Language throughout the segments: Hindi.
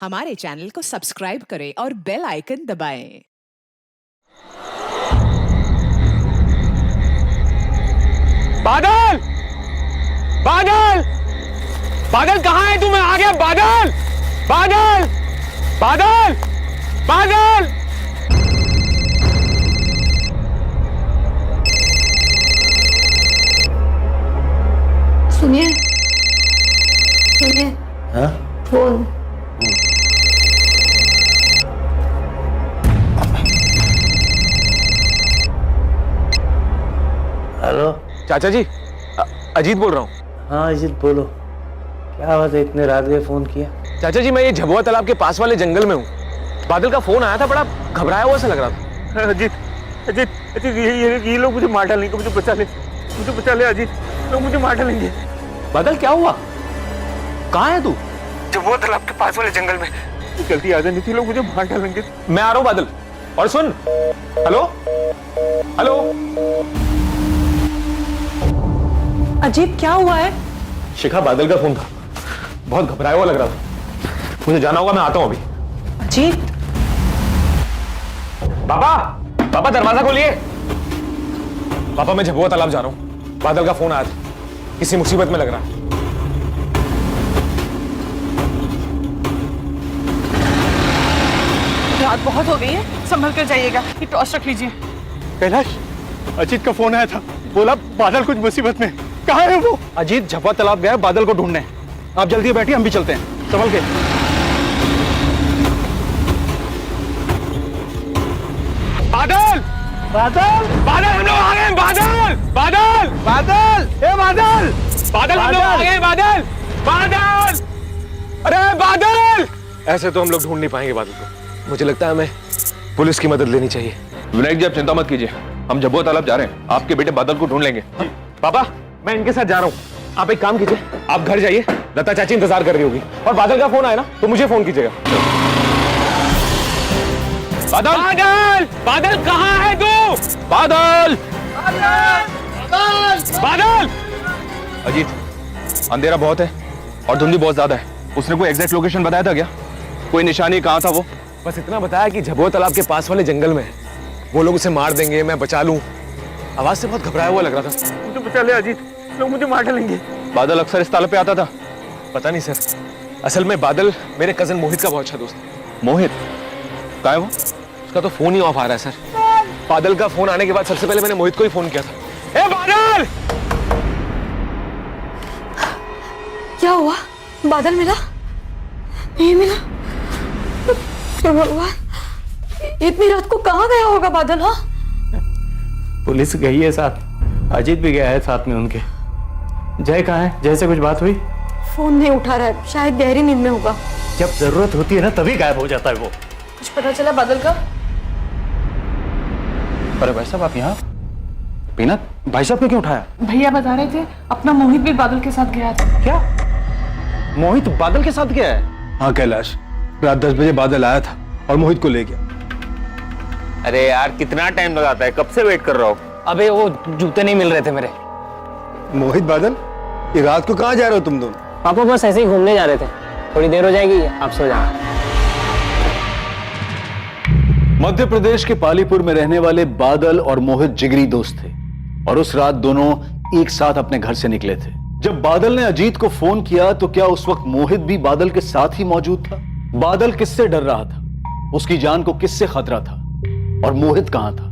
हमारे चैनल को सब्सक्राइब करें और बेल आइकन दबाएं। बादल, बादल, बादल कहाँ है तू? मैं आ गया। बादल, बादल, बादल, बादल। सुनिए सुनिए। हाँ? फोन। हेलो। चाचा जी, अजीत बोल रहा हूँ। हाँ अजीत बोलो, क्या बात है, इतने रात में फोन किया? चाचा जी, मैं ये झबुआ तालाब के पास वाले जंगल में हूँ। बादल का फोन आया था, बड़ा घबराया हुआ सा लग रहा था। अजीत, अजीत, अजीत, ये लोग मुझे मार डालेंगे, मुझे बचा ले अजीत, लोग मुझे मार डालेंगे। बादल क्या हुआ? कहाँ है तू? झबुआ तालाब के पास वाले जंगल में। गलती आ जानी थी, लोग मुझे मार डालेंगे। मैं आ रहा हूँ बादल। और सुन, हेलो, हेलो। अजीत क्या हुआ है? शिखा, बादल का फोन था, बहुत घबराया हुआ लग रहा था। मुझे जाना होगा, मैं आता हूँ अभी। अजीत, पापा, पापा दरवाजा खोलिए। पापा, मैं झबुआ तालाब जा रहा हूँ। बादल का फोन आया था, किसी मुसीबत में लग रहा है। रात बहुत हो गई है, संभल कर जाइएगा। ये टॉर्च रख लीजिए। कैलाश, अजीत का फोन आया था, बोला बादल कुछ मुसीबत में। कहाँ है वो? अजीत झबुआ तालाब गया है बादल को ढूंढने। आप जल्दी बैठिए, हम भी चलते हैं, संभल के। बादल, बादल, बादल, हम लोग आ गए। बादल, बादल, बादल, ए बादल, बादल, हम लोग आ गए। बादल, बादल, अरे बादल। ऐसे तो हम लोग ढूंढ नहीं पाएंगे बादल को। मुझे लगता है हमें पुलिस की मदद लेनी चाहिए। विनायक जी, आप चिंता मत कीजिए, हम झबुआ तालाब जा रहे हैं, आपके बेटे बादल को ढूंढ लेंगे। पापा, मैं इनके साथ जा रहा हूँ। आप एक काम कीजिए, आप घर जाइए, लता चाची इंतजार कर रही होगी। और बादल का फोन आया ना तो मुझे फोन कीजिएगा। बादल, बादल, बादल कहाँ है तू? बादल, बादल। अजीत, अंधेरा बहुत है और धुंधी बहुत ज्यादा है। उसने कोई एग्जैक्ट लोकेशन बताया था क्या? कोई निशानी कहाँ था वो? बस इतना बताया कि झबुआ तालाब के पास वाले जंगल में है। वो लोग उसे मार देंगे, मैं बचा लूं। आवाज से बहुत घबराया हुआ लग रहा था। मुझे बचा ले अजीत, लोग मुझे मार डालेंगे। बादल अक्सर इस तालाब पे आता था? पता नहीं सर, असल में बादल मेरे कजन मोहित का बहुत अच्छा दोस्त है। मोहित कहाँ है वो? उसका तो फोन ही ऑफ आ रहा है सर। बादल का फोन आने के बाद सबसे पहले मैंने मोहित को ही फोन किया था। ए बादल! क्या हुआ? बादल मिला? नहीं मिला? हे भगवान, इतनी रात को कहाँ गया होगा बादल? हाँ, पुलिस गई है साथ, अजीत भी गया है साथ में उनके। जय कहाँ है? जय से कुछ बात हुई? फोन नहीं उठा रहा है, शायद गहरी नींद में होगा। जब जरूरत होती है ना तभी गायब हो जाता है वो। कुछ पता चला बादल का? अरे भाई साहब, आप यहाँ? पीनत, भाई साहब को क्यों उठाया? भैया बता रहे थे अपना मोहित भी बादल के साथ गया था। क्या मोहित बादल के साथ गया है? हाँ कैलाश, रात 10 बजे बादल आया था और मोहित को ले गया। अरे यार, कितना टाइम लगाता है, कब से वेट कर रहा हूँ। अबे वो जूते नहीं मिल रहे थे मेरे। मोहित, बादल, ये रात को कहाँ जा रहे हो तुम दोनों? पापा बस ऐसे ही घूमने जा रहे थे, थोड़ी देर हो जाएगी, आप सो जाना। मध्य प्रदेश के पालीपुर में रहने वाले बादल और मोहित जिगरी दोस्त थे और उस रात दोनों एक साथ अपने घर से निकले थे। जब बादल ने अजीत को फोन किया तो क्या उस वक्त मोहित भी बादल के साथ ही मौजूद था? बादल किससे डर रहा था? उसकी जान को किससे खतरा था? और मोहित कहां था?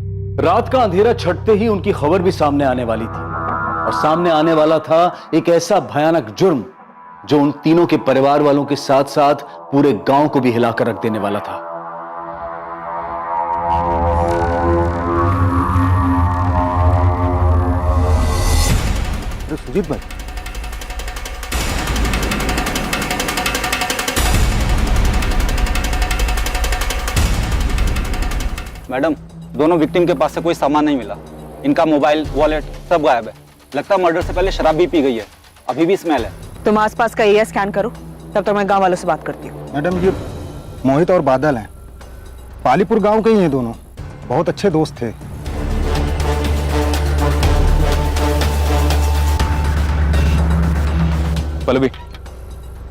रात का अंधेरा छटते ही उनकी खबर भी सामने आने वाली थी और सामने आने वाला था एक ऐसा भयानक जुर्म जो उन तीनों के परिवार वालों के साथ साथ पूरे गांव को भी हिलाकर रख देने वाला था। सुजीत भाई, मैडम, दोनों विक्टिम के पास से कोई सामान नहीं मिला। इनका मोबाइल, वॉलेट सब गायब है। लगता है मर्डर से पहले शराब भी पी गई है, अभी भी स्मेल है। तुम आसपास का एरिया स्कैन करो, तब तक मैं गांव वालों से बात करती हूँ। मैडम, ये मोहित और बादल हैं, पालीपुर गांव के ही हैं दोनों, बहुत अच्छे दोस्त थे। पल्लवी,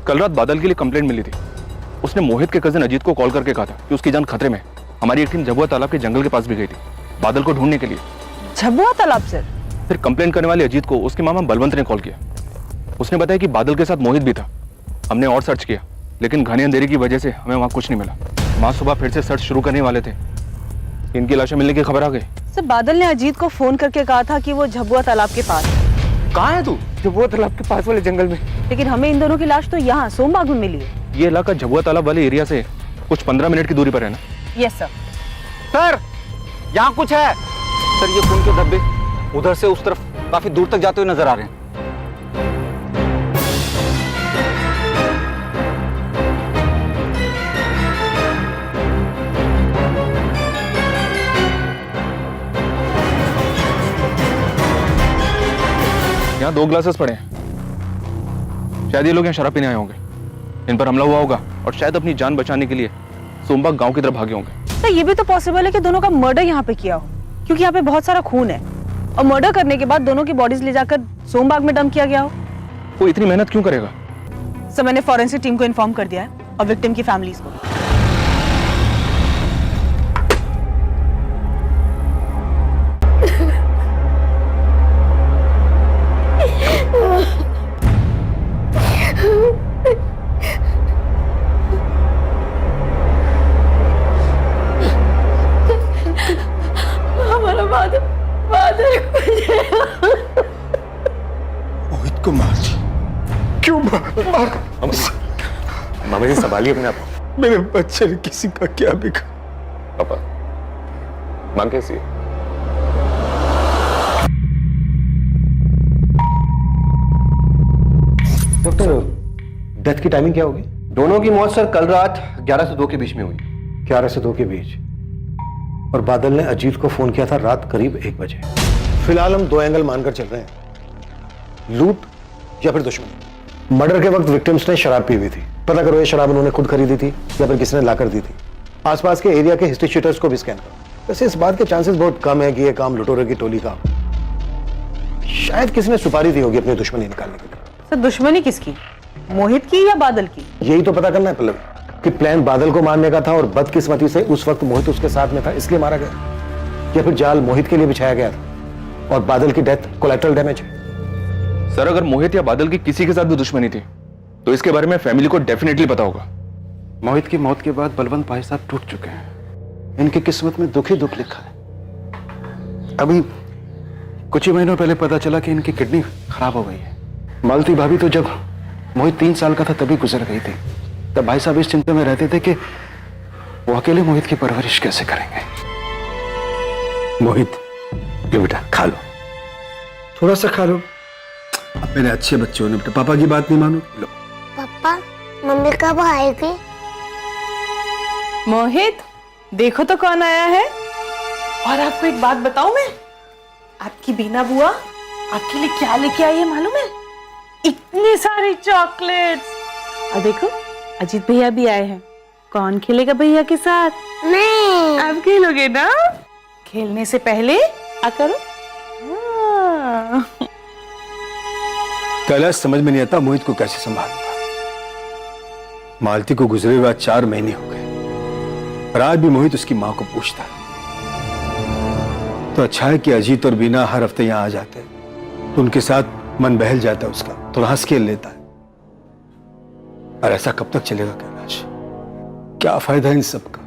कल रात बादल के लिए कंप्लेंट मिली थी। उसने मोहित के कजिन अजीत को कॉल करके कहा था कि उसकी जान खतरे में है। हमारी एक टीम झबुआ तालाब के जंगल के पास भी गई थी बादल को ढूंढने के लिए। झबुआ तालाब से? फिर कंप्लेन करने वाले अजीत को उसके मामा बलवंत ने कॉल किया। उसने बताया कि बादल के साथ मोहित भी था। हमने और सर्च किया, लेकिन घने अंधेरे की वजह से हमें वहां कुछ नहीं मिला। माँ सुबह फिर से सर्च शुरू करने वाले थे, इनकी लाशें मिलने की खबर आ गई। सर, बादल ने अजीत को फोन करके कहा था कि वो झबुआ तालाब के पास। कहाँ है तू? झबुआ तालाब के पास वाले जंगल में। लेकिन हमें इन दोनों की लाश तो यहाँ सोमबाग में मिली है। ये इलाका झबुआ तालाब वाले एरिया से कुछ 15 मिनट की दूरी पर है ना? Yes sir. सर, यहाँ कुछ है। सर, ये खून के धब्बे उधर से उस तरफ काफी दूर तक जाते हुए नजर आ रहे हैं। यहाँ 2 ग्लासेस पड़े हैं। शायद ये लोग यहाँ शराब पीने आए होंगे। इन पर हमला हुआ होगा और शायद अपनी जान बचाने के लिए सोमबाग गांव की तरफ भागे होंगे। तो ये भी तो पॉसिबल है कि दोनों का मर्डर यहाँ पे किया हो, क्योंकि यहाँ पे बहुत सारा खून है और मर्डर करने के बाद दोनों की बॉडीज ले जाकर सोमबाग में डंप किया गया हो। वो इतनी मेहनत क्यों करेगा? सर, मैंने फॉरेंसिक टीम को इन्फॉर्म कर दिया है और विक्टिम की फैमिलीज को। हमारा बादल बादल मोहित को मार दिया। क्यों मार? मामा जी संभालिए अपने आप को। मेरे बच्चे ने किसी का क्या बिगा? पापा, मां कैसी है? डॉक्टर, डेथ की टाइमिंग क्या होगी? दोनों की मौत सर कल रात 11 से 2 के बीच में हुई। 11 से 2 के बीच। और बादल ने अजीत को फोन किया था रात करीब 1 बजे। फिलहाल हम 2 एंगल मानकर चल रहे हैं, लूट या फिर दुश्मन। मर्डर के वक्त विक्टिम्स ने शराब पी हुई थी। पता करो ये शराब उन्होंने खुद खरीदी थी या फिर किसी ने लाकर दी थी। आसपास के एरिया के हिस्ट्री शीटर्स को भी स्कैन करो। वैसे इस बात के चांसेस बहुत कम है कि यह काम लुटेरों की टोली का। शायद किसी ने सुपारी दी होगी अपनी दुश्मनी निकालने के लिए। सर, दुश्मनी किसकी? मोहित की या बादल की? यही तो पता करना है पल्लवी, कि प्लान बादल को मारने का था और बदकिस्मती से उस वक्त मोहित उसके साथ में था इसलिए मारा गया, या फिर जाल मोहित के लिए बिछाया गया था और बादल की डेथ कोलैटरल डैमेज है। सर, अगर मोहित या बादल की किसी के साथ भी दुश्मनी थी तो इसके बारे में फैमिली को डेफिनेटली पता होगा। मोहित की मौत के बाद बलवंत भाई साहब टूट चुके हैं। इनकी किस्मत में दुख ही दुख लिखा है। अभी कुछ ही महीनों पहले पता चला कि इनकी किडनी खराब हो गई है। मालती भाभी तो जब मोहित 3 साल का था तभी गुजर गई थी। तब भाई साहब इस चिंता में रहते थे कि वो अकेले मोहित की परवरिश कैसे करेंगे। मोहित, ये बेटा खा लो, थोड़ा सा खा लो। अब मेरे अच्छे बच्चे हो ना बेटा, पापा की बात नहीं मानो। लो। पापा, मम्मी कब आएगी? मोहित, देखो तो कौन आया है। और आपको एक बात बताऊं मैं, आपकी बीना बुआ आपके लिए क्या लेके आई है मालूम है? इतनी सारी चॉकलेट्स। और देखो, अजीत भैया भी आए हैं। कौन खेलेगा भैया के साथ? नहीं। आप खेलोगे ना? खेलने से पहले आ करो। कैलाश, समझ में नहीं आता मोहित को कैसे संभालूंगा। मालती को गुजरे हुए 4 महीने हो गए और आज भी मोहित उसकी मां को पूछता है। तो अच्छा है कि अजीत और बीना हर हफ्ते यहां आ जाते हैं, तो उनके साथ मन बहल जाता है उसका, थोड़ा हंस खेल लेता है। और ऐसा कब तक चलेगा कैलाश? क्या फायदा इन सब का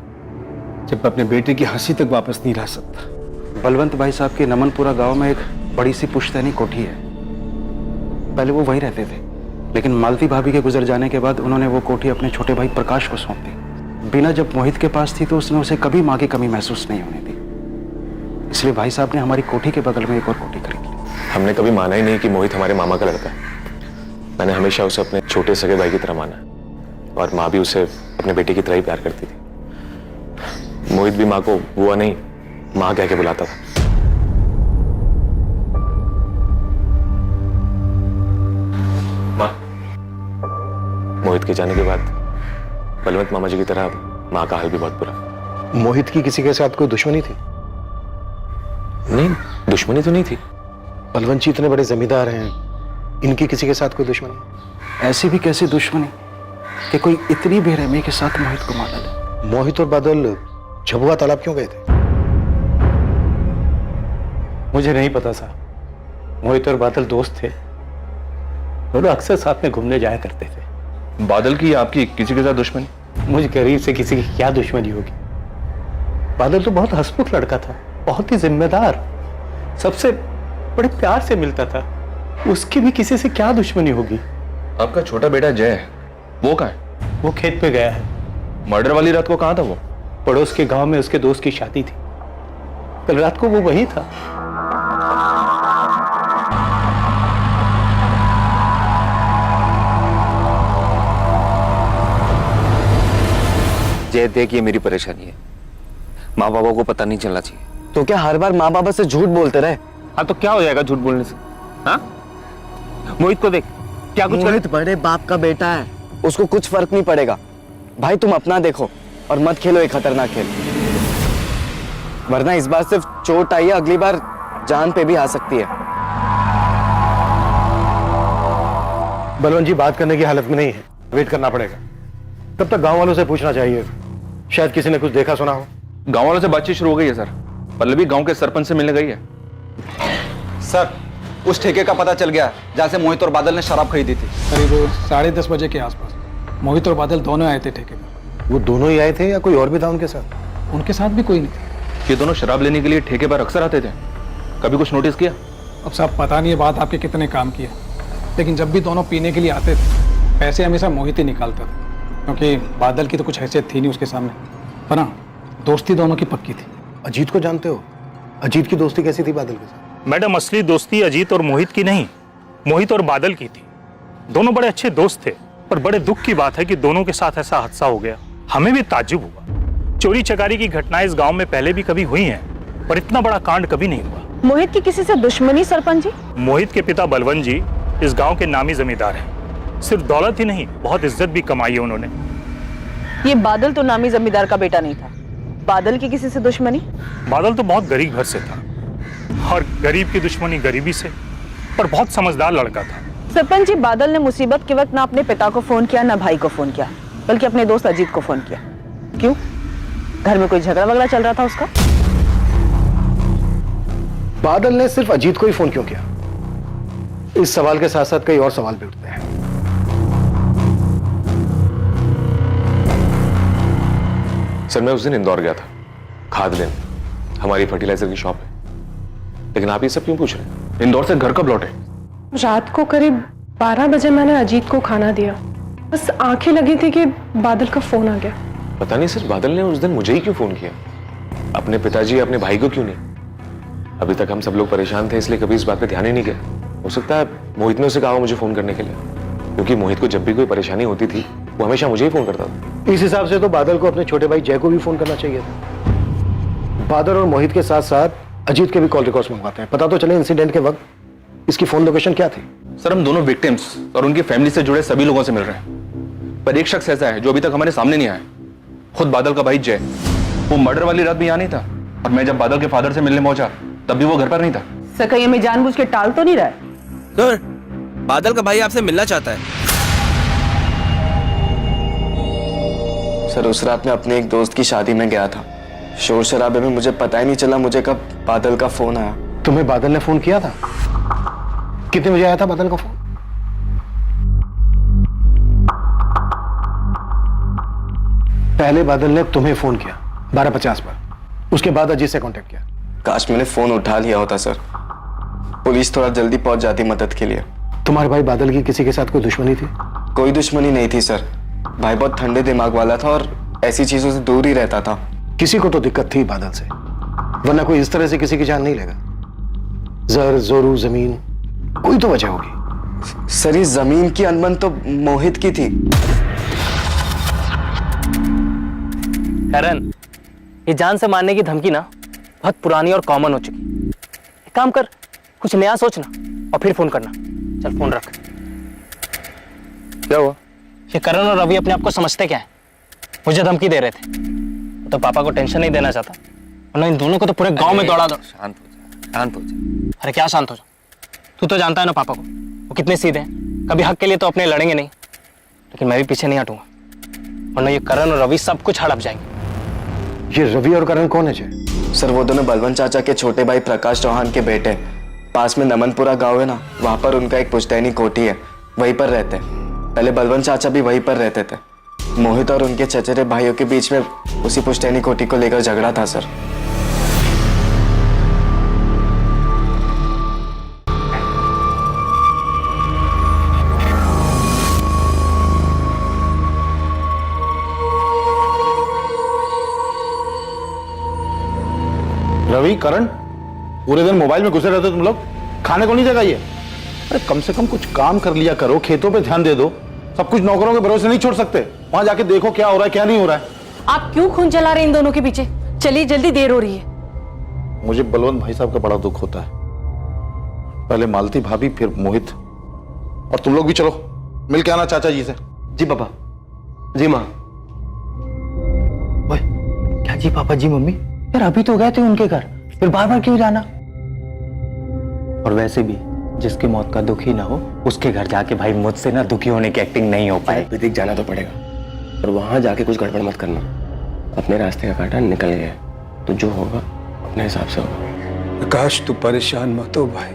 जब अपने बेटे की हंसी तक वापस नहीं ला सकता। बलवंत भाई साहब के नमनपुरा गांव में एक बड़ी सी पुश्तैनी कोठी है। पहले वो वहीं रहते थे, लेकिन मालती भाभी के गुजर जाने के बाद उन्होंने वो कोठी अपने छोटे भाई प्रकाश को सौंप दी। बीना जब मोहित के पास थी तो उसने उसे कभी मां की कमी महसूस नहीं होने दी, इसलिए भाई साहब ने हमारी कोठी के बगल में एक और कोठी खरीद ली। हमने कभी माना ही नहीं कि मोहित हमारे मामा का लड़का है। मैंने हमेशा उसे अपने छोटे सगे भाई की तरह माना और माँ भी उसे अपने बेटे की तरह ही प्यार करती थी। मोहित भी माँ को बुआ नहीं माँ कह के बुलाता था। माँ, मोहित के जाने के बाद बलवंत मामा जी की तरह माँ का हाल भी बहुत बुरा। मोहित की किसी के साथ कोई दुश्मनी थी? नहीं, दुश्मनी तो नहीं थी। बलवंत जी इतने बड़े जमींदार हैं, इनकी किसी के साथ कोई दुश्मनी? ऐसी भी कैसी दुश्मनी? कि कोई इतनी बेरहमी के साथ मोहित को मार डाले। मोहित और बादल झबुआ तालाब क्यों गए थे? मुझे नहीं पता साहब। मोहित और बादल दोस्त थे, दोनों अक्सर साथ में घूमने जाया करते थे। बादल की या आपकी किसी के साथ दुश्मनी? मुझ गरीब से किसी की क्या दुश्मनी होगी? बादल तो बहुत हंसमुख लड़का था, बहुत ही जिम्मेदार, सबसे बड़े प्यार से मिलता था। उसकी भी किसी से क्या दुश्मनी होगी? आपका छोटा बेटा जय है, वो कहाँ है? वो खेत पे गया है। मर्डर वाली रात को कहाँ था वो? पड़ोस के गांव में उसके दोस्त की शादी थी, कल रात को वो वहीं था। जय देख, ये मेरी परेशानी है, माँ बाबा को पता नहीं चलना चाहिए। तो क्या हर बार माँ बाबा से झूठ बोलते रहे? हाँ तो क्या हो जाएगा झूठ बोलने से? हाँ मोहित को देख, क्या कुछ मोहित बड़े बाप का बेटा है, उसको कुछ फर्क नहीं पड़ेगा। भाई तुम अपना देखो और मत खेलो एक खतरनाक खेल, वरना इस बार सिर्फ चोट आई है, अगली बार जान पे भी आ सकती है। बलवंत जी बात करने की हालत में नहीं है, वेट करना पड़ेगा। तब तक गांव वालों से पूछना चाहिए, शायद किसी ने कुछ देखा सुना हो। गांव वालों से बातचीत शुरू हो गई है सर। पल्लवी गांव के सरपंच से मिलने गई है। सर, उस ठेके का पता चल गया जहां से मोहित और बादल ने शराब खरीदी थी। करीब 10:30 बजे के आसपास मोहित और बादल दोनों आए थे ठेके पर। वो दोनों ही आए थे या कोई और भी था उनके साथ? उनके साथ भी कोई नहीं था। ये दोनों शराब लेने के लिए ठेके पर अक्सर आते थे, कभी कुछ नोटिस किया? अब साहब पता नहीं ये बात आपके कितने काम की है, लेकिन जब भी दोनों पीने के लिए आते थे पैसे हमेशा मोहित ही निकालता था, क्योंकि बादल की तो कुछ हैसियत थी नहीं उसके सामने, पर हाँ दोस्ती दोनों की पक्की थी। अजीत को जानते हो? अजीत की दोस्ती कैसी थी बादल के साथ? मैडम, असली दोस्ती अजीत और मोहित की नहीं, मोहित और बादल की थी। दोनों बड़े अच्छे दोस्त थे, पर बड़े दुख की बात है कि दोनों के साथ ऐसा हादसा हो गया। हमें भी ताज्जुब हुआ। चोरी चकारी की घटनाएं इस गांव में पहले भी कभी हुई हैं, पर इतना बड़ा कांड कभी नहीं हुआ। मोहित की किसी से दुश्मनी सरपंच जी? मोहित के पिता बलवंत जी इस गांव के नामी जमींदार हैं। सिर्फ दौलत ही नहीं, बहुत इज्जत भी कमाई है उन्होंने। ये बादल तो नामी जमींदार का बेटा नहीं था। बादल की किसी से दुश्मनी? बादल तो बहुत गरीब घर से था, और गरीब की दुश्मनी गरीबी से, पर बहुत समझदार लड़का था। सरपंच जी, बादल ने मुसीबत के वक्त ना अपने पिता को फोन किया ना भाई को फोन किया, बल्कि अपने दोस्त अजीत को फोन किया। क्यों? घर में कोई झगड़ा वगड़ा चल रहा था उसका? बादल ने सिर्फ अजीत को ही फोन क्यों किया? इस सवाल के साथ साथ कई और सवाल भी उठते हैं। सर, मैं उस दिन इंदौर गया था खाद लेने, हमारी फर्टिलाइजर की शॉप है। लेकिन आप ये सब क्यों पूछ रहे हैं? इंदौर से घर कब लौटे? रात को करीब 12 बजे मैंने अजीत को खाना दिया, बस आंखें लगी थी कि बादल का फोन आ गया। पता नहीं सर, बादल ने उस दिन मुझे ही क्यों फोन किया, अपने पिताजी अपने भाई को क्यों नहीं? अभी तक हम सब लोग परेशान थे, इसलिए कभी इस बात पे ध्यान ही नहीं गया। हो सकता है मोहित ने उसे कहा मुझे फोन करने के लिए, क्योंकि मोहित को जब भी कोई परेशानी होती थी वो हमेशा मुझे ही फोन करता था। इस हिसाब से तो बादल को अपने छोटे भाई जय को भी फोन करना चाहिए था। बादल और मोहित के साथ साथ अजीत के भी कॉल रिकॉर्ड्स मंगवाते हैं, पता तो चले इंसिडेंट के वक्त इसकी फोन लोकेशन क्या थी। सर, हम दोनों विक्टिम्स और उनकी फैमिली से जुड़े सभी लोगों से मिल रहे हैं, पर एक शख्स ऐसा है जो अभी तक हमारे सामने नहीं आया। खुद बादल का भाई जय, वो मर्डर वाली रात भी यहाँ नहीं था, और मैं जब बादल के फादर से मिलने पहुंचा तब भी वो घर पर नहीं था। सर, कहीं हमें जानबूझ के टाल तो नहीं रहा है? सर, बादल का भाई आपसे मिलना चाहता है। सर, उस रात मैं अपने एक दोस्त की शादी में गया था, शोर शराबे में मुझे पता ही नहीं चला मुझे कब बादल का फोन आया। तुम्हें बादल ने फोन किया था? कितने बजे आया था बादल का फोन? पहले बादल ने तुम्हें फोन किया 12:50 पर, उसके बाद अजीत से कांटेक्ट किया। काश मैंने फोन उठा लिया होता सर, पुलिस थोड़ा जल्दी पहुंच जाती मदद के लिए। तुम्हारे भाई बादल की किसी के साथ कोई दुश्मनी थी? कोई दुश्मनी नहीं थी सर, भाई बहुत ठंडे दिमाग वाला था और ऐसी चीजों से दूर ही रहता था। किसी को तो दिक्कत थी बादल से, वरना कोई इस तरह से किसी की जान नहीं लेगा। जर जोरू जमीन, कोई तो वजह होगी। सर, ये जमीन की अनबन तो मोहित की थी। करण, ये जान से मारने की धमकी ना बहुत पुरानी और कॉमन हो चुकी। एक काम कर, कुछ नया सोचना और फिर फोन करना। चल फोन रख। क्या हुआ? ये करण और रवि अपने आप को समझते क्या है? मुझे धमकी दे रहे थे, तो पापा को टेंशन नहीं देना चाहता, वरना इन दोनों को तो पूरे गांव में दौड़ा दो। शांत हो जा, शांत हो जा। अरे क्या शांत हो जा? तू तो जानता है ना पापा को, वो कितने सीधे हैं, कभी हक के लिए तो अपने लड़ेंगे नहीं, लेकिन मैं भी पीछे नहीं हटूंगा। वरना ये करण और रवि सब कुछ हड़प जाएंगे। ये रवि और करण कौन है जय? सर वो दोनों बलवंत चाचा के छोटे भाई प्रकाश चौहान के बेटे। पास में नमनपुरा गांव है ना, वहां पर उनका एक पुश्तैनी कोठी है, वहीं पर रहते हैं। पहले बलवंत चाचा भी वहीं पर रहते थे। मोहित और उनके चचेरे भाइयों के बीच में उसी पुश्तैनी कोठी को लेकर झगड़ा था सर। रवि, करण, पूरे दिन मोबाइल में घुसे रहते हो तुम लोग, खाने को नहीं जगह ये? अरे कम से कम कुछ काम कर लिया करो, खेतों पे ध्यान दे दो। सब कुछ नौकरों के भरोसे नहीं छोड़ सकते। वहां जाके देखो क्या हो रहा है क्या नहीं हो रहा है। आप क्यों खून जला रहे हैं इन दोनों के पीछे? चलिए जल्दी, देर हो रही है। मुझे बलवंत भाई साहब का बड़ा दुख होता है। पहले मालती भाभी, फिर मोहित, और तुम लोग भी चलो मिल के आना चाचा जी से। जी पापा। जी माँ। क्या जी पापा जी मम्मी? यार अभी तो गए थे उनके घर, फिर बार बार क्यों जाना? और वैसे भी जिसकी मौत का दुख ही ना हो उसके घर जाके भाई मुझसे ना दुखी होने की एक्टिंग नहीं हो पाए। विदिक जाना तो पड़ेगा, और वहां जाके कुछ गड़बड़ मत करना। अपने रास्ते का कांटा निकल गया है, तो जो होगा अपने हिसाब से होगा। आकाश तू परेशान मत हो भाई,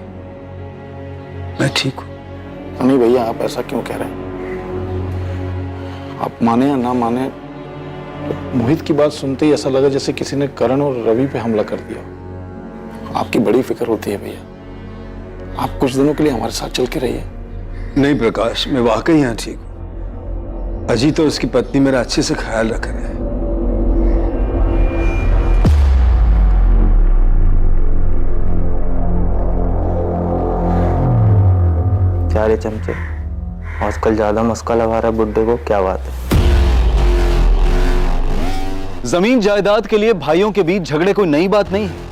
मैं ठीक हूं। नहीं भैया, आप ऐसा क्यों कह रहे हैं? आप माने या ना माने, तो मोहित की बात सुनते ही ऐसा लगा जैसे किसी ने करण और रवि पे हमला कर दिया। आपकी बड़ी फिक्र होती है भैया, आप कुछ दिनों के लिए हमारे साथ चल के रहिए। नहीं प्रकाश, मैं वाकई यहाँ ठीक हूँ। अजीत और उसकी पत्नी मेरा अच्छे से ख्याल रख रहे हैं। चारे चमचे आजकल ज्यादा मस्का लगा रहा बुड्ढे को, क्या बात है? जमीन जायदाद के लिए भाइयों के बीच झगड़े कोई नई बात नहीं है।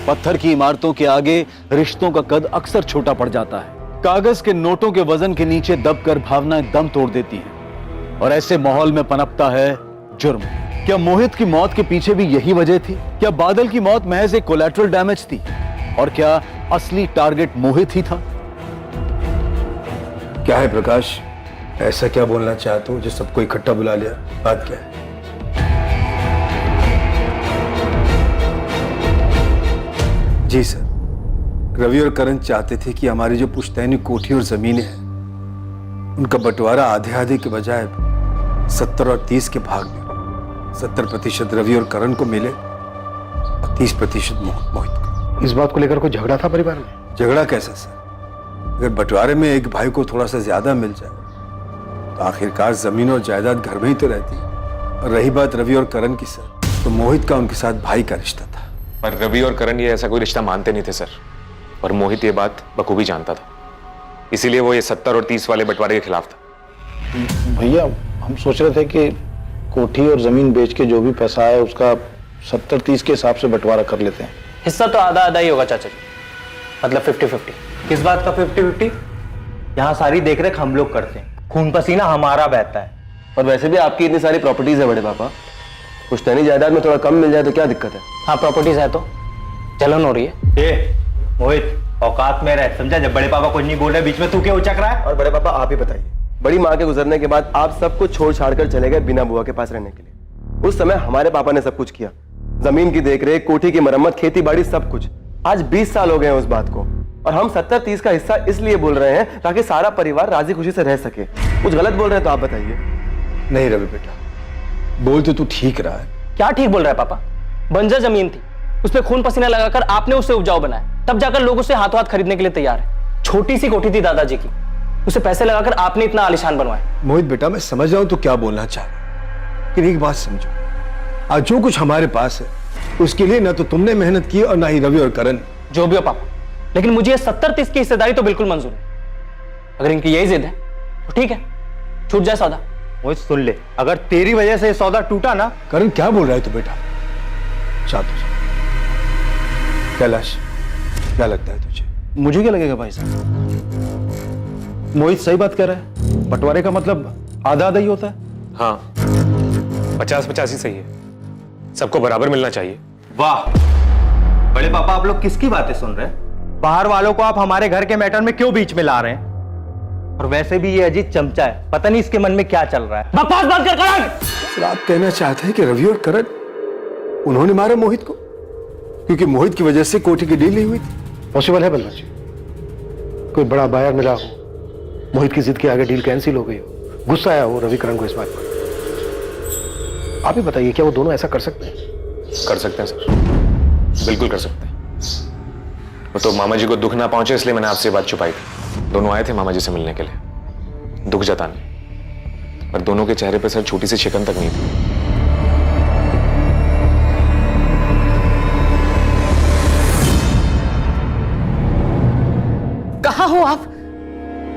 पत्थर की इमारतों के आगे रिश्तों का कद अक्सर छोटा पड़ जाता है। कागज के नोटों के वजन के नीचे दबकर भावनाएं दम तोड़ देती हैं, और ऐसे माहौल में पनपता है जुर्म। क्या मोहित की मौत के पीछे भी यही वजह थी? क्या बादल की मौत महज एक कोलैटरल डैमेज थी, और क्या असली टारगेट मोहित ही था? क्या है प्रकाश, ऐसा क्या बोलना चाहते हो जो सबको इकट्ठा बुला लिया? बात क्या है? जी सर, रवि और करण चाहते थे कि हमारी जो पुश्तैनी कोठी और जमीनें हैं उनका बंटवारा आधे आधे के बजाय 70 और 30 के भाग में 70% रवि और करण को मिले और 30% मोहित को। इस बात को लेकर कोई झगड़ा था परिवार में? झगड़ा कैसा सर? अगर बंटवारे में एक भाई को थोड़ा सा ज्यादा मिल जाए तो आखिरकार जमीन और जायदाद घर में ही तो रहती है। और रही बात रवि और करण की सर, तो मोहित का उनके साथ भाई का रिश्ता था। पर रवि और करण ये ऐसा कोई रिश्ता मानते नहीं थे सर, और मोहित ये बात बखूबी जानता था, इसीलिए वो ये 70 और 30 वाले बंटवारे के खिलाफ था। भैया, हम सोच रहे थे कि कोठी और जमीन बेच के जो भी पैसा आए उसका 70-30 के हिसाब से बंटवारा कर लेते हैं। हिस्सा तो आधा आधा ही होगा चाचा जी, मतलब 50-50। किस बात का 50-50? यहाँ सारी देखरेख हम लोग करते हैं, खून पसीना हमारा बहता है। और वैसे भी आपकी इतनी सारी प्रॉपर्टीज है बड़े पापा, पुश्तैनी जायदाद में थोड़ा कम मिल जाए तो क्या दिक्कत है? हाँ, प्रॉपर्टीज है तो जलन हो रही है। मोहित, औकात में रह, समझा? जब बड़े पापा कुछ नहीं बोल रहे बीच में तू क्यों उचक रहा है? और बड़े पापा आप ही बताइए, बड़ी माँ के गुजरने के बाद आप सब कुछ छोड़ छाड़ कर चले गए बीना बुआ के पास रहने के लिए। उस समय हमारे पापा ने सब कुछ किया, जमीन की देखरेख, कोठी की मरम्मत, खेती बाड़ी, सब कुछ। आज 20 साल हो गए हैं उस बात को, और हम 70-30 का हिस्सा इसलिए बोल रहे हैं ताकि सारा परिवार राजी खुशी से रह सके। कुछ गलत बोल रहे हैं तो आप बताइए। नहीं रवि बेटा, बोल तो तू ठीक रहा है। क्या ठीक बोल रहा है पापा? बंजर जमीन थी, उस पर खून पसीना लगाकर आपने उसे उपजाऊ बनाया, तब जाकर लोग उसे हाथों हाथ खरीदने के लिए तैयार है। छोटी सी कोठी थी दादाजी की, उसे पैसे लगाकर आपने इतना आलीशान बनवाया। मोहित बेटा, मैं समझ रहा हूं तो क्या बोलना चाह रहा है, लेकिन एक बात समझो, आज जो कुछ हमारे पास है उसके लिए ना तो तुमने मेहनत की और ना ही रवि और करण। जो भी हो पापा, लेकिन मुझे 70-30 की हिस्सेदारी तो बिल्कुल मंजूर है। अगर इनकी यही जिद है तो ठीक है, छूट जाए सौदा। मोहित सुन ले, अगर तेरी वजह से सौदा टूटा ना। करण क्या बोल रहा है तू बेटा? चाहते कैलाश, क्या लगता है तुझे? मुझे क्या लगेगा भाई साहब? मोहित सही बात कह रहा है, बंटवारे का मतलब आधा आधा ही होता है। हाँ, 50-50 ही सही है, सबको बराबर मिलना चाहिए। वाह बड़े पापा, आप लोग किसकी बातें सुन रहे हैं? बाहर वालों को आप हमारे घर के मैटर में क्यों बीच में ला रहे हैं? और वैसे भी ये अजीत चमचा है, पता नहीं इसके मन में क्या चल रहा है। बकवास बंद कर करण। सर आप कहना चाहते हैं कि रवि और करण उन्होंने मारा मोहित को क्योंकि मोहित की वजह से कोठी की डील नहीं हुई थी? पॉसिबल है बल्ला जी, कोई बड़ा बायर मिला हो, मोहित की जिद के आगे डील कैंसिल हो गई हो, गुस्सा आया हो रवि करण को इस बात पर। आप ही बताइए क्या वो दोनों ऐसा कर सकते हैं? कर सकते हैं सर, बिल्कुल कर सकते हैं। वो तो मामा जी को दुख ना पहुंचे इसलिए मैंने आपसे बात छुपाई थी। दोनों आए थे मामा जी से मिलने के लिए, दुख जताने, पर दोनों के चेहरे पर सर छोटी सी शिकन तक नहीं थी। कहाँ हो आप?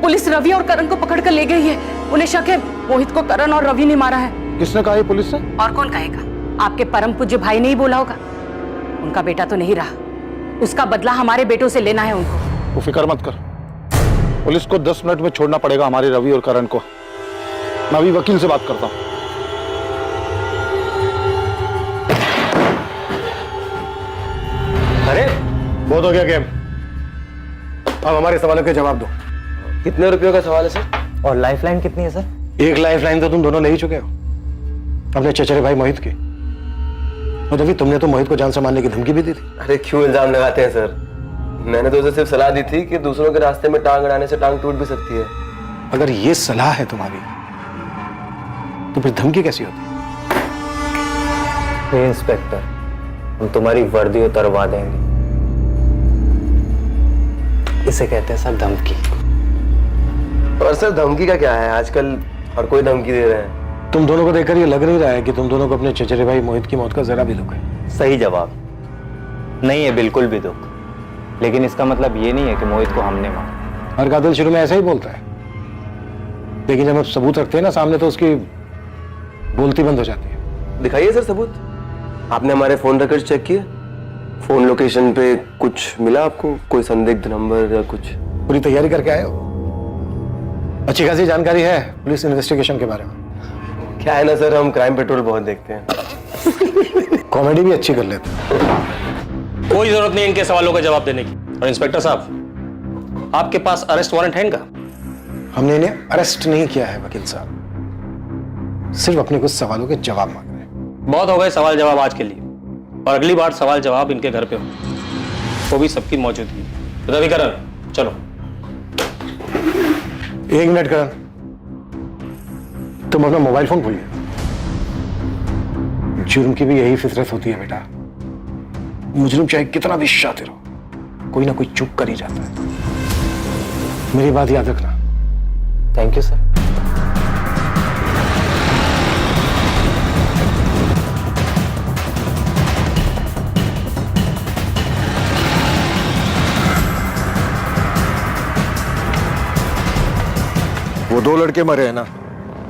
पुलिस रवि और करण को पकड़ कर ले गई है। उन्हें शक है मोहित को करण और रवि ने मारा है। किसने कहा ये पुलिस से? और कौन कहेगा? आपके परम पूज्य भाई ने ही बोला होगा। उनका बेटा तो नहीं रहा, उसका बदला हमारे बेटों से लेना है उनको। वो फिक्र मत कर, पुलिस को 10 मिनट में छोड़ना पड़ेगा हमारे रवि और करण को। मैं अभी वकील से बात करता हूं। अरे बहुत हो गया गेम, अब हमारे सवालों के जवाब दो। कितने रुपयों का सवाल है सर? और लाइफलाइन कितनी है सर? 1 लाइफलाइन तो तुम दोनों ले ही चुके हो, अपने चचेरे भाई मोहित की। और रवि तुमने तो मोहित को जान से मारने की धमकी भी दी थी। अरे क्यों इल्जाम लगाते हैं सर? मैंने तो उसे सिर्फ सलाह दी थी कि दूसरों के रास्ते में टांग अड़ाने से टांग टूट भी सकती है। अगर ये सलाह है तुम्हारी तो फिर धमकी कैसी होती? इंस्पेक्टर, हम तुम्हारी वर्दी उतरवा देंगे। इसे कहते हैं सर धमकी। और सर धमकी का क्या है, आजकल हर कोई धमकी दे रहे हैं। तुम दोनों को देखकर ये लग नहीं रहा है कि तुम दोनों को अपने चचेरे भाई मोहित की मौत का जरा भी दुख है? सही जवाब। नहीं है बिल्कुल भी दुख, लेकिन इसका मतलब ये नहीं है कि मोहित को हमने मारा। हर कातिल शुरू में ऐसा ही बोलता है, लेकिन जब हम सबूत रखते हैं ना सामने तो उसकी बोलती बंद हो जाती है। दिखाइए सर सबूत। आपने हमारे फोन रिकॉर्ड चेक किए? फोन लोकेशन पे कुछ मिला आपको? कोई संदिग्ध नंबर या कुछ? पूरी तैयारी करके आए हो? अच्छी खासी जानकारी है पुलिस इन्वेस्टिगेशन के बारे में? क्या है ना सर, हम क्राइम पेट्रोल बहुत देखते हैं। कॉमेडी भी अच्छी कर लेते हैं। कोई जरूरत नहीं इनके सवालों का जवाब देने की। और इंस्पेक्टर साहब, आपके पास अरेस्ट वारंट है इनका? हमने इन्हें अरेस्ट नहीं किया है वकील साहब, सिर्फ अपने कुछ सवालों के जवाब मांग रहे हैं। बहुत हो गए सवाल जवाब आज के लिए, और अगली बार सवाल जवाब इनके घर पे हो, वो भी सबकी मौजूदगी। रवि करण चलो। 1 मिनट करण, तुम अपना मोबाइल फोन भूल गए। जुर्म की भी यही फितरत होती है बेटा, मुजरिम चाहे कितना भी शातिर हो, कोई ना कोई चूक कर ही जाता है। मेरी बात याद रखना। Thank you sir. वो 2 लड़के मरे हैं ना,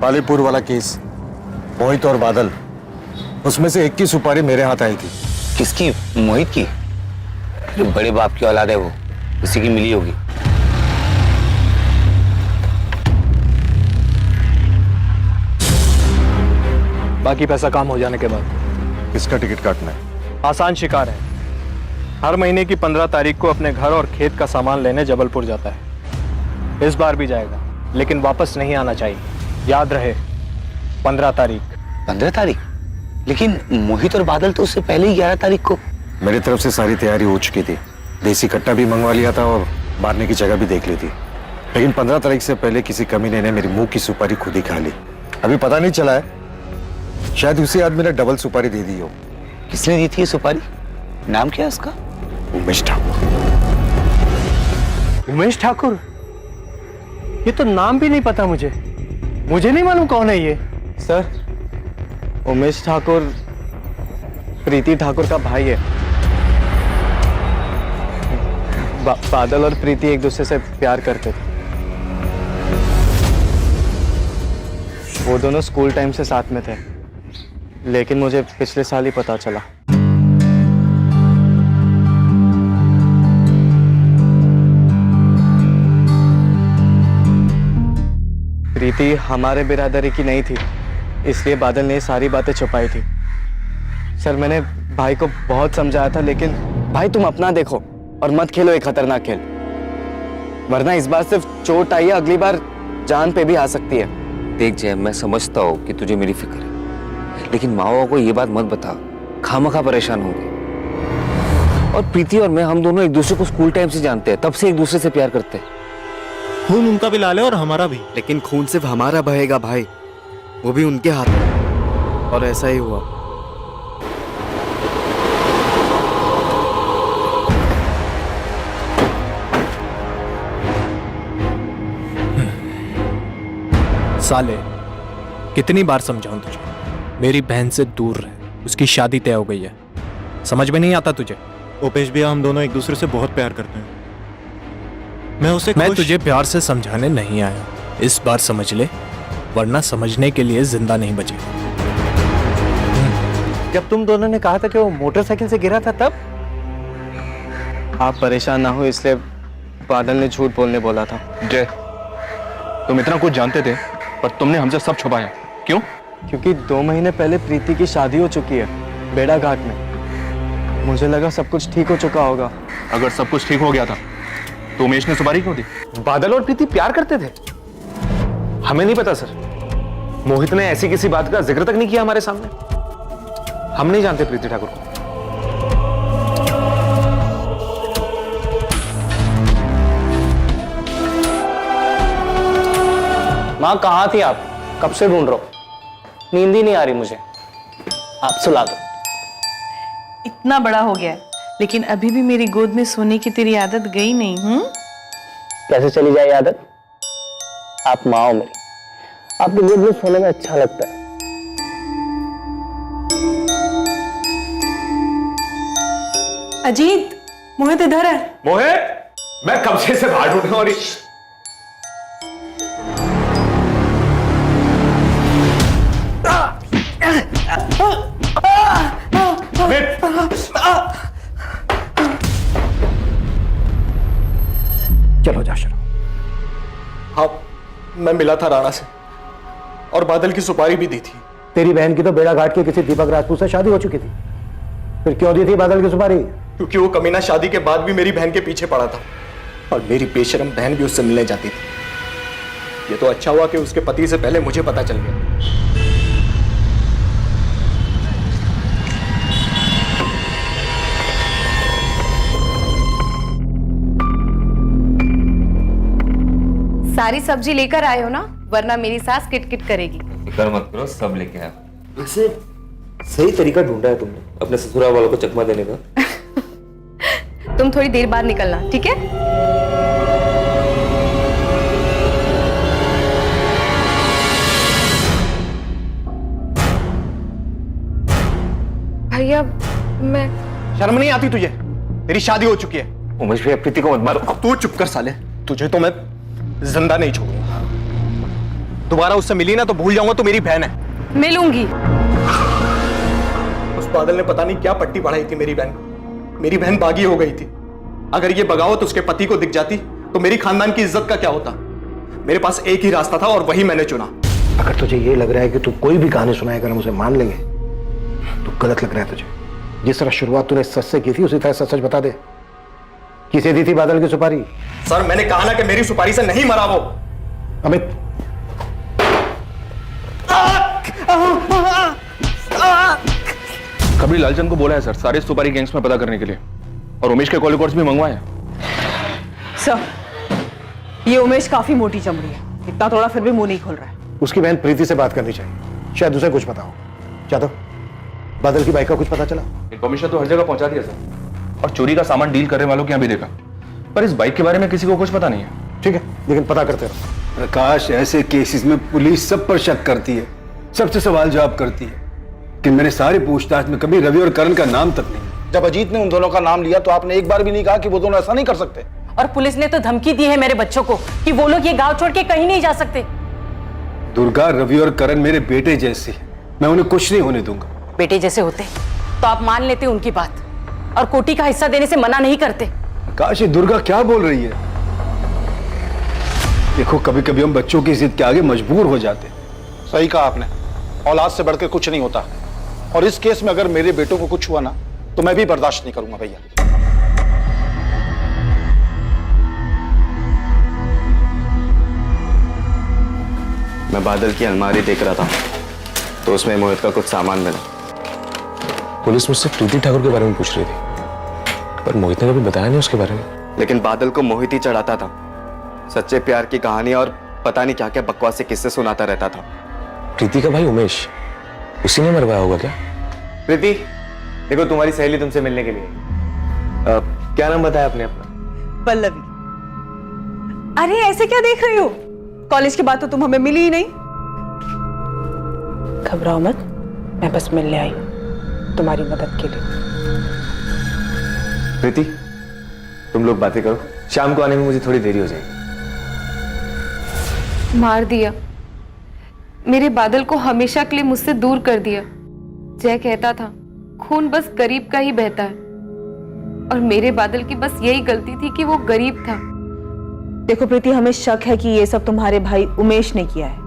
पालीपुर वाला केस, मोहित और बादल, उसमें से एक की सुपारी मेरे हाथ आई थी। किसकी? मोहित की? जो बड़े बाप की औलाद है वो, उसी की मिली होगी। बाकी पैसा काम हो जाने के बाद। किसका टिकट काटना है? आसान शिकार है, हर महीने की 15 तारीख को अपने घर और खेत का सामान लेने जबलपुर जाता है। इस बार भी जाएगा, लेकिन वापस नहीं आना चाहिए। याद रहे 15 तारीख। 15 तारीख? लेकिन मोहित और बादल तो उससे पहले ही 11 तारीख को। मेरी तरफ से सारी तैयारी हो चुकी थी, देसी कट्टा भी मंगवा लिया था और मारने की जगह भी देख ली थी, लेकिन 15 तारीख से पहले किसी कमीने ने मेरी मुंह की सुपारी खुद ही खा ली। अभी पता नहीं चला है, शायद उसी आदमी ने डबल सुपारी दे दी हो। किसने दी थी ये सुपारी? नाम क्या है उसका? उमेश ठाकुर। उमेश ठाकुर? ये तो नाम भी नहीं पता मुझे नहीं मालूम कौन है ये। सर, उमेश ठाकुर प्रीति ठाकुर का भाई है। बादल और प्रीति एक दूसरे से प्यार करते थे। वो दोनों स्कूल टाइम से साथ में थे, लेकिन मुझे पिछले साल ही पता चला। प्रीति हमारे बिरादरी की नहीं थी, इसलिए बादल ने सारी बातें छुपाई थी। सर, मैंने भाई को बहुत समझाया था, लेकिन भाई तुम अपना देखो और मत खेलो एक खतरनाक खेल, वरना इस बार सिर्फ चोट आई है, अगली बार जान पे भी आ सकती है। देख जय, मैं समझता हूँ कि तुझे मेरी फिक्र है, लेकिन माँ को ये बात मत बता, खामखा परेशान होंगे। और प्रीति और मैं, हम दोनों एक दूसरे को स्कूल टाइम से जानते हैं, तब से एक दूसरे से प्यार करते हैं। खून उनका भी लाल है और हमारा भी, लेकिन खून सिर्फ हमारा बहेगा भाई, वो भी उनके हाथ में। और ऐसा ही हुआ। साले, कितनी बार समझाऊं तुझे, मेरी बहन से दूर रह, उसकी शादी तय हो गई है, समझ में नहीं आता तुझे? उपेश भैया, हम दोनों एक दूसरे से बहुत प्यार करते हैं। मैं तुझे प्यार से समझाने नहीं आया, इस बार समझ ले, वरना समझने के लिए जिंदा नहीं बचेगा। जब तुम दोनों ने कहा था कि वो मोटरसाइकिल से गिरा था, तब आप परेशान ना हो इसलिए बादल ने झूठ बोलने बोला था। जय, तुम इतना कुछ जानते थे पर तुमने हमसे सब छुपाया, क्यों? क्योंकि 2 महीने पहले प्रीति की शादी हो चुकी है बेड़ा घाट में। मुझे लगा सब कुछ ठीक हो चुका होगा। अगर सब कुछ ठीक हो गया था तो उमेश ने सुपारी क्यों दी? बादल और प्रीति प्यार करते थे? हमें नहीं पता सर, मोहित ने ऐसी किसी बात का जिक्र तक नहीं किया हमारे सामने। हम नहीं जानते प्रीति ठाकुर को। माँ कहाँ थी आप? कब से ढूंढ रहा हूं, नींद ही नहीं आ रही मुझे, आप सुला दो। इतना बड़ा हो गया लेकिन अभी भी मेरी गोद में सोने की तेरी आदत गई नहीं। कैसे चली जाए आदत? आप माँ हो मेरी, आपकी गोद में सोने में अच्छा लगता है। अजीत, मोहित इधर है। मोहित, मैं कब से बाहर ढूंढ और चलो जा शुरू। हाँ, मैं मिला था राणा से और बादल की सुपारी भी दी थी। तेरी बहन की तो बेड़ा घाट के किसी दीपक राजपूत से शादी हो चुकी थी, फिर क्यों दी थी बादल की सुपारी? क्योंकि वो कमीना शादी के बाद भी मेरी बहन के पीछे पड़ा था और मेरी बेशरम बहन भी उससे मिलने जाती थी। ये तो अच्छा हुआ कि उसके पति से पहले मुझे पता चल गया। सारी सब्जी लेकर आए हो ना, वरना मेरी सास किटकिट करेगी। फिक्र मत करो, सब लेके आया। वैसे सही तरीका ढूंढा है तुमने अपने ससुराल वालों को चकमा देने का। तुम थोड़ी देर बाद निकलना, ठीक है? भैया, मैं शर्म नहीं आती तुझे? तेरी शादी हो चुकी है। उमेश भैया, प्रीति को मत मारो। तू चुप कर साले, तुझे तो मैं जिंदा नहीं छोड़ूंगा। दोबारा उससे मिली ना तो भूल जाऊंगा तो मेरी बहन है। मिलूंगी। उस बादल ने पता नहीं क्या पट्टी पढ़ाई थी मेरी बहन को। मेरी बहन बागी हो गई थी। अगर ये बगावत उसके पति को दिख जाती तो मेरी खानदान की इज्जत का क्या होता? मेरे पास एक ही रास्ता था और वही मैंने चुना। अगर तुझे ये लग रहा है कि तू कोई भी कहानी सुनाएगा हम उसे मान लेंगे तो गलत लग रहा है तुझे। जिस तरह शुरुआत तूने सच से की थी उसी तरह सच सच बता दे, किसे दी थी बादल की सुपारी? सर, मैंने कहा ना कि मेरी सुपारी से नहीं मरा वो। अमित, कभी लालचंद को बोला है सर सारे सुपारी गैंग्स में पता करने के लिए, और उमेश के कॉल रिकॉर्ड्स भी मंगवाए हैं। सर, ये उमेश काफी मोटी चमड़ी है, इतना थोड़ा फिर भी मुंह नहीं खोल रहा है। उसकी बहन प्रीति से बात करनी चाहिए, शायद उसे कुछ पता हो। जादव, बादल की बाइक का कुछ पता चला? इन्फॉर्मेशन तो हर जगह पहुंचा दिया सर, और चोरी का सामान डील करने वालों के यहाँ भी देखा, पर इस बाइक के बारे में किसी को कुछ पता नहीं है। ठीक है, लेकिन पता करते रहो। प्रकाश, ऐसे केसेस में पुलिस सब पर शक करती है, सबसे सवाल जवाब करती है, कि मैंने सारी पूछताछ में कभी रवि और करण का नाम तक नहीं। जब अजीत ने उन दोनों का नाम लिया तो आपने एक बार भी नहीं कहा कि वो दोनों ऐसा नहीं कर सकते। और पुलिस ने तो धमकी दी है मेरे बच्चों को कि वो लोग ये गांव छोड़ के कहीं नहीं जा सकते। दुर्गा, रवि और करण मेरे बेटे जैसे हैं, मैं उन्हें कुछ नहीं होने दूंगा। बेटे जैसे होते तो आप मान लेते उनकी बात और कोटी का हिस्सा देने से मना नहीं करते। प्रकाश, ये दुर्गा क्या बोल रही है? देखो, कभी कभी हम बच्चों की जिद के आगे मजबूर हो जाते। सही कहा आपने, औलाद से बढ़कर कुछ नहीं होता, और इस केस में अगर मेरे बेटों को कुछ हुआ ना तो मैं भी बर्दाश्त नहीं करूंगा भैया। मैं बादल की अलमारी देख रहा था तो उसमें मोहित का कुछ सामान मिला। पुलिस मुझसे प्रीति ठाकुर के बारे में पूछ रही थी, पर मोहित ने कभी बताया नहीं उसके बारे में। लेकिन बादल को मोहित ही चढ़ाता था, सच्चे प्यार की कहानी और पता नहीं क्या क्या बकवास से किस्से सुनाता रहता था। प्रीति का भाई उमेश, उसी ने मरवाया होगा क्या? प्रीति, देखो तुम्हारी सहेली तुमसे मिलने के लिए। क्या नाम बताया आपने अपना? पल्लवी। अरे ऐसे क्या देख रही हो? कॉलेज के बाद तो तुम हमें मिली ही नहीं। घबराओ मत, मैं बस मिलने आई हूं तुम्हारी मदद के लिए। प्रीति, तुम लोग बातें करो, शाम को आने में मुझे थोड़ी देरी हो जाएगी। मार दिया, मेरे बादल को हमेशा के लिए मुझसे दूर कर दिया। जय कहता था खून बस गरीब का ही बहता है, और मेरे बादल की बस यही गलती थी कि वो गरीब था। देखो प्रीति, हमें शक है कि ये सब तुम्हारे भाई उमेश ने किया है,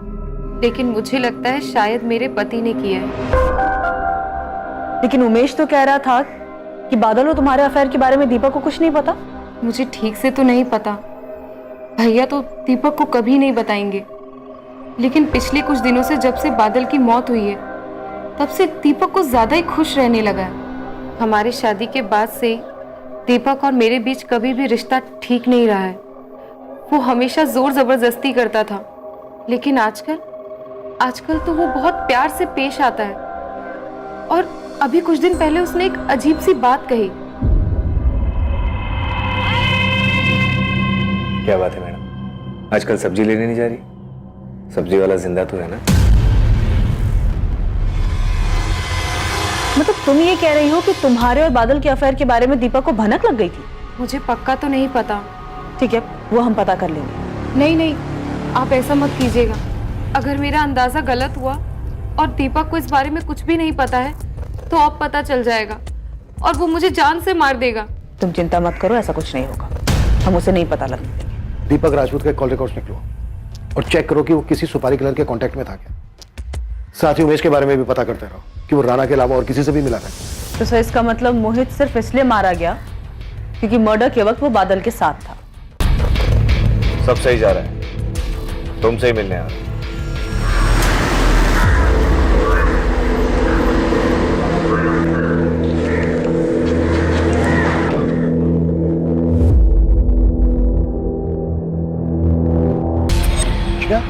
लेकिन मुझे लगता है शायद मेरे पति ने किया है। लेकिन उमेश तो कह रहा था कि बादल और तुम्हारे अफेयर के बारे में दीपक को कुछ नहीं पता। मुझे ठीक से तो नहीं पता, भैया तो दीपक को कभी नहीं बताएंगे। लेकिन पिछले कुछ दिनों से जब से बादल की मौत हुई है, तब से दीपक को ज्यादा ही खुश रहने लगा है। हमारी शादी के बाद से दीपक और मेरे बीच कभी भी रिश्ता ठीक नहीं रहा है। वो हमेशा जोर जबरदस्ती करता था, लेकिन आजकल तो वो बहुत प्यार से पेश आता है। और अभी कुछ दिन पहले उसने एक अजीब सी बात कही। क्या बात है मैडम, आजकल सब्जी लेने नहीं जा रही? सब्जी वाला जिंदा तो है ना? मतलब तुम ये कह रही हो कि तुम्हारे और बादल के अफेयर के बारे में दीपक को भनक लग गई थी? मुझे पक्का तो नहीं पता। ठीक है, वो हम पता कर लेंगे। नहीं, आप ऐसा मत कीजिएगा। अगर मेरा अंदाजा गलत हुआ और दीपक को इस बारे में कुछ भी नहीं पता है, तो अब पता चल जाएगा और वो मुझे जान से मार देगा। तुम चिंता मत करो, ऐसा कुछ नहीं होगा। हम उसे नहीं पता लगने देंगे। दीपक राजपूत के कॉल रिकॉर्ड्स निकलो और चेक करो कि वो किसी सुपारी किलर के कांटेक्ट में था क्या। साथ ही उमेश के बारे में भी पता करते रहो कि वो राणा के अलावा और किसी से भी मिला था। तो सर, इसका मतलब मोहित सिर्फ इसलिए मारा गया क्योंकि मर्डर के वक्त वो बादल के साथ था। सब सही जा रहा है, तुमसे ही मिलने आ रहा हूं। क्या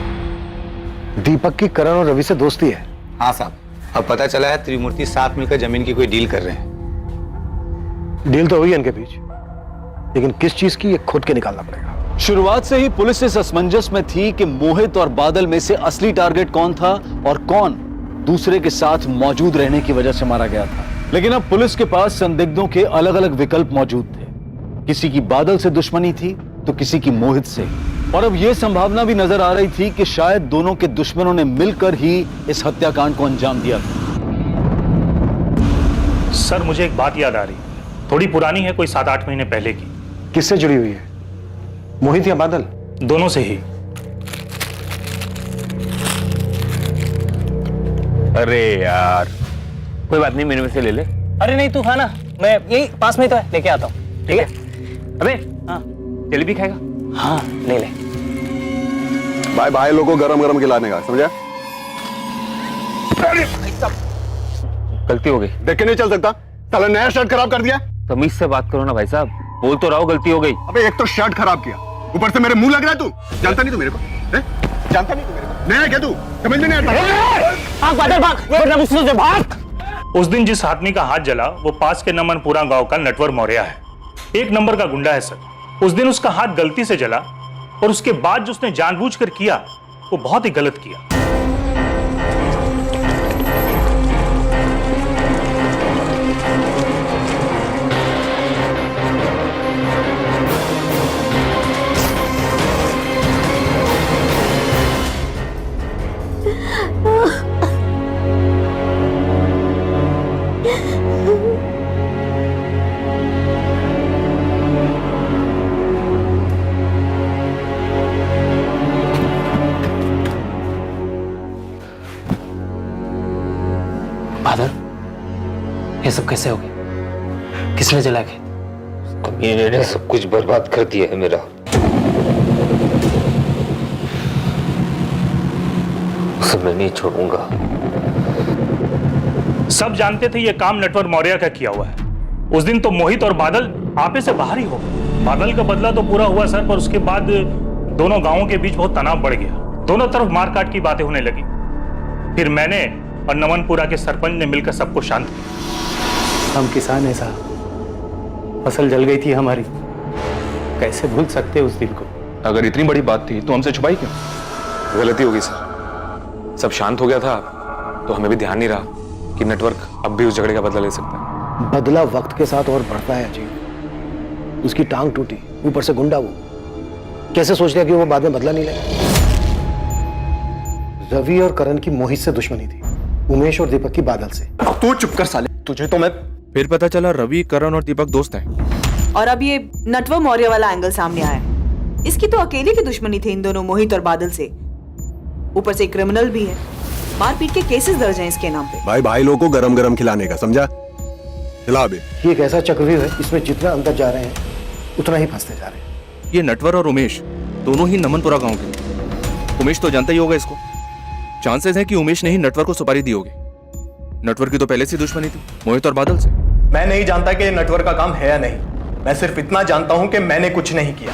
दीपक की करण और रवि से दोस्ती है? हाँ साहब, अब पता चला है त्रिमूर्ति साथ मिलकर जमीन की कोई डील कर रहे हैं। डील तो हुई है इनके बीच, लेकिन किस चीज की ये खुद के निकालना पड़ेगा। शुरुआत से ही पुलिस इस असमंजस में थी कि मोहित और बादल में से असली टारगेट कौन था और कौन दूसरे के साथ मौजूद रहने की वजह से मारा गया था। लेकिन अब पुलिस के पास संदिग्धों के अलग अलग विकल्प मौजूद थे। किसी की बादल से दुश्मनी थी तो किसी की मोहित से, और अब यह संभावना भी नजर आ रही थी कि शायद दोनों के दुश्मनों ने मिलकर ही इस हत्याकांड को अंजाम दिया था। सर, मुझे एक बात याद आ रही, थोड़ी पुरानी है, कोई 7-8 महीने पहले की। किससे जुड़ी हुई है, मोहित या बादल? दोनों से ही। अरे यार, कोई बात नहीं, मेरे में से ले ले। अरे नहीं, तू खा ना, मैं यही पास में ही तो है, लेके आता हूँ। ठीक है? अबे हाँ, जलेबी खाएगा? हाँ ले ले। भाई भाई लोगों को गरम गरम खिलाने का, समझा? गलती हो गई। देख के नहीं चल सकता, साला नया शर्ट खराब कर दिया। तमीज से बात करो ना भाई साहब, बोल तो रहा हूं गलती हो गई। अबे एक तो शर्ट खराब किया, ऊपर से मेरे मुंह लग रहा है। तू जानता नहीं तू मेरे को, जानता नहीं तू मेरे को, नया क्या तू? समझ में नहीं आता। भाग। उस दिन जिस आदमी का हाथ जला वो पास के नमनपुरा गांव का नटवर मौर्य है, 1 नंबर का गुंडा है सर। उस दिन उसका हाथ गलती से जला और उसके बाद जो उसने जानबूझकर किया वो बहुत ही गलत किया। बादल, ये सब कैसे हो गया? किसने जला के? कमीने ने सब कुछ बर्बाद कर दिया है मेरा। उसे मैं नहीं छोड़ूंगा। सब जानते थे ये काम नटवर मौर्य का किया हुआ है। उस दिन तो मोहित और बादल आपे से बाहर ही हो गए। बादल का बदला तो पूरा हुआ सर, पर उसके बाद दोनों गांवों के बीच बहुत तनाव बढ़ गया। दोनों तरफ मारकाट की बातें होने लगी। फिर मैंने और नमनपुरा के सरपंच ने मिलकर सबको शांत किया। हम किसान हैं साहब, फसल जल गई थी हमारी, कैसे भूल सकते उस दिन को। अगर इतनी बड़ी बात थी तो हमसे छुपाई क्यों? गलती होगी सर, सब शांत हो गया था तो हमें भी ध्यान नहीं रहा कि नेटवर्क अब भी उस झगड़े का बदला ले सकता है। बदला वक्त के साथ और बढ़ता है अजीत। उसकी टांग टूटी, ऊपर से गुंडा वो कैसे सोच लिया कि वो बाद में बदला नहीं लेगा। रवि और करण की मोहित से दुश्मनी थी, उमेश और दीपक की बादल से। तू चुप कर साले, तुझे तो मैं। फिर पता चला रवि, करण और दीपक दोस्त हैं। और अब ये नटवर मौर्य वाला एंगल सामने आया। इसकी तो अकेले की दुश्मनी थी इन दोनों मोहित और बादल से, ऊपर से क्रिमिनल भी है। मारपीट के केसेस दर्ज हैं इसके नाम पे। भाई भाई लोगों को गरम गरम खिलाने का, समझा? खिला अभी। ये एक ऐसा चक्रव्यूह है, इसमें जितना अंदर जा रहे हैं उतना ही फंसते जा रहे हैं। ये नटवर और उमेश दोनों ही नमनपुरा गांव के। उमेश तो जानता ही होगा इसको। चांसेस है कि उमेश ने ही नटवर को सुपारी दी होगी। नटवर की तो पहले से दुश्मनी थी मोहित और बादल से। मैं नहीं जानता कि ये नटवर का काम है या नहीं। मैं सिर्फ इतना जानता हूं कि मैंने कुछ नहीं किया।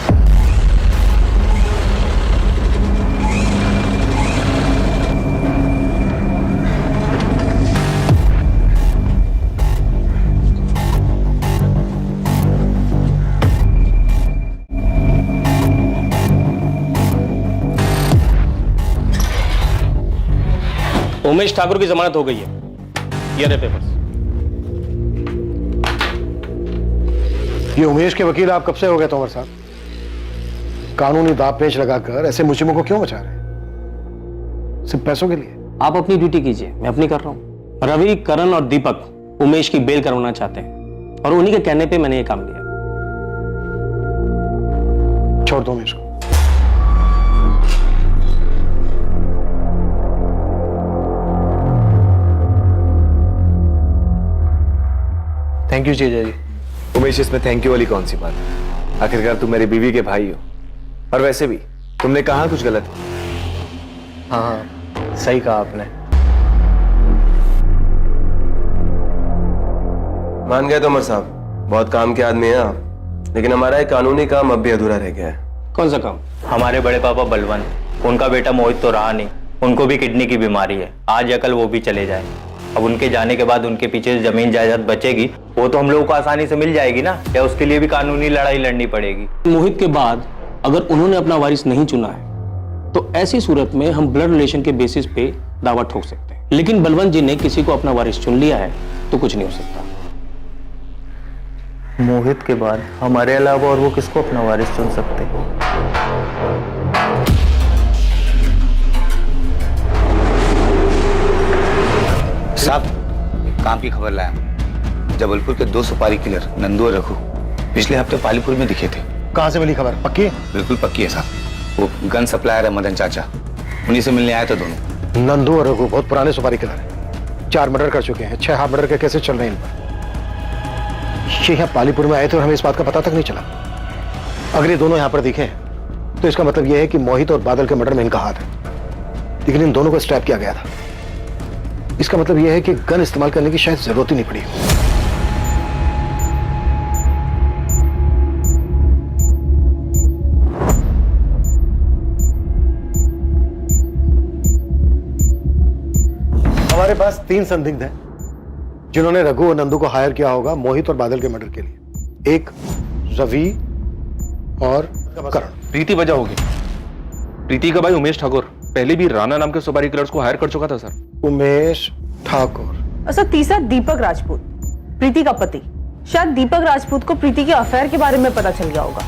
उमेश ठाकुर की जमानत हो गई है। ये रहे पेपर्स। ये उमेश के वकील आप कब से हो गए तोमर साहब? कानूनी दाव पेच लगाकर ऐसे मुसीबतों को क्यों मचा रहे हैं? सिर्फ पैसों के लिए? आप अपनी ड्यूटी कीजिए, मैं अपनी कर रहा हूं। रवि, करण और दीपक उमेश की बेल करवाना चाहते हैं और उन्हीं के कहने पे मैंने ये काम लिया। छोड़ दो उमेश को। थैंक यू जीजा जी। उमेश, इसमें थैंक यू वाली कौन सी बात है? आखिरकार तुम मेरी बीवी के भाई हो, और वैसे भी तुमने कहा कुछ गलत? हाँ, सही कहा आपने। मान गए तोमर साहब, बहुत काम के आदमी हैं आप, लेकिन हमारा एक कानूनी काम अब भी अधूरा रह गया है। कौन सा काम? हमारे बड़े पापा बलवंत, उनका बेटा मोहित तो रहा नहीं, उनको भी किडनी की बीमारी है। आज या कल वो भी चले जाए। अब उनके जाने के बाद उनके पीछे जमीन जायदाद बचेगी वो तो हम लोगों को आसानी से मिल जाएगी ना, या उसके लिए भी कानूनी लड़ाई लड़नी पड़ेगी? मोहित के बाद अगर उन्होंने अपना वारिस नहीं चुना है तो ऐसी सूरत में हम ब्लड रिलेशन के बेसिस पे दावा ठोक सकते हैं, लेकिन बलवंत जी ने किसी को अपना वारिस चुन लिया है तो कुछ नहीं हो सकता। मोहित के बाद हमारे अलावा और वो किसको अपना वारिस चुन सकते हैं? साहब, काम की खबर लाया। जबलपुर के 2 सुपारी किलर नंदू और रघु पिछले हफ्ते पालीपुर में दिखे थे। कहां से मिली खबर? पक्की? बिल्कुल पक्की है साहब। वो गन सप्लायर है मदन चाचा, उन्हीं से मिलने आए थे दोनों। नंदू और रघु बहुत पुराने सुपारी किलर हैं, 4 मर्डर कर चुके हैं, 6 हाफ मर्डर के केसेस चल रहे हैं इन पर। ये यहाँ पालीपुर में आए थे और हमें इस बात का पता तक नहीं चला। अगर ये दोनों यहाँ पर दिखे हैं तो इसका मतलब यह है कि मोहित और बादल के मर्डर में इनका हाथ है, लेकिन इन दोनों को स्ट्रैप किया गया था। इसका मतलब यह है कि गन इस्तेमाल करने की शायद जरूरत ही नहीं पड़ी। हमारे पास 3 संदिग्ध हैं जिन्होंने रघु और नंदू को हायर किया होगा मोहित और बादल के मर्डर के लिए। एक रवि और करण। प्रीति वजह होगी। प्रीति का भाई उमेश ठाकुर पहले भी राणा नाम के सुपारी किलर्स को हायर कर चुका था सर। उमेश ठाकुर। और सर तीसरा दीपक राजपूत, प्रीति का पति। शायद दीपक राजपूत को प्रीति के अफेयर के बारे में पता चल गया होगा।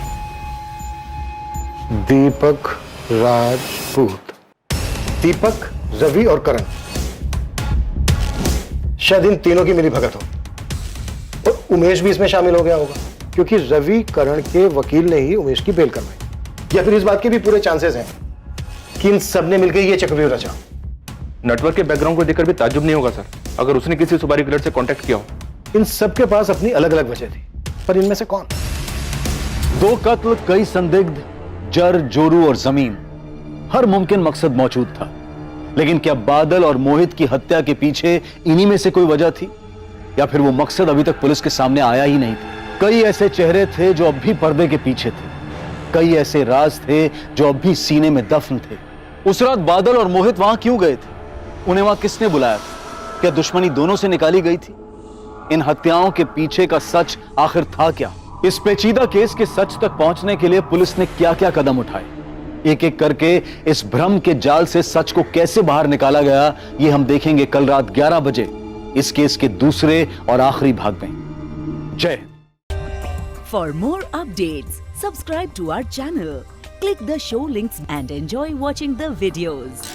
दीपक राजपूत, दीपक, रवि और करण, शायद इन तीनों की मिली भगत हो। और उमेश भी इसमें शामिल हो गया होगा क्योंकि रवि करण के वकील ने ही उमेश की बेल करवाई। या फिर इस बात के भी पूरे चांसेस हैं कि इन सब ने मिलकर यह चक्रव्यूह रचा। नेटवर्क के बैकग्राउंड को देखकर भी ताज्जुब नहीं होगा सर अगर उसने किसी सुपारी किलर से कांटेक्ट किया हो। इन सबके पास अपनी अलग अलग वजह थी, पर इनमें से कौन? 2 कत्ल, कई संदिग्ध, जर, जोरू और जमीन, हर मुमकिन मकसद मौजूद था। लेकिन क्या बादल और मोहित की हत्या के पीछे इन्हीं में से कोई वजह थी, या फिर वो मकसद अभी तक पुलिस के सामने आया ही नहीं था? कई ऐसे चेहरे थे जो अब भी पर्दे के पीछे थे, कई ऐसे राज थे जो अब भी सीने में दफन थे। उस रात बादल और मोहित वहां क्यों गए थे? उन्हें वहां किसने बुलाया था? क्या दुश्मनी दोनों से निकाली गई थी? इन हत्याओं के पीछे का सच आखिर था क्या? इस पेचीदा केस के सच तक पहुंचने के लिए पुलिस ने क्या क्या कदम उठाए? एक एक करके इस भ्रम के जाल से सच को कैसे बाहर निकाला गया, ये हम देखेंगे कल रात 11 बजे इस केस के दूसरे और आखिरी भाग में। जय। For more updates, subscribe to our channel, click the show links and enjoy watching the videos.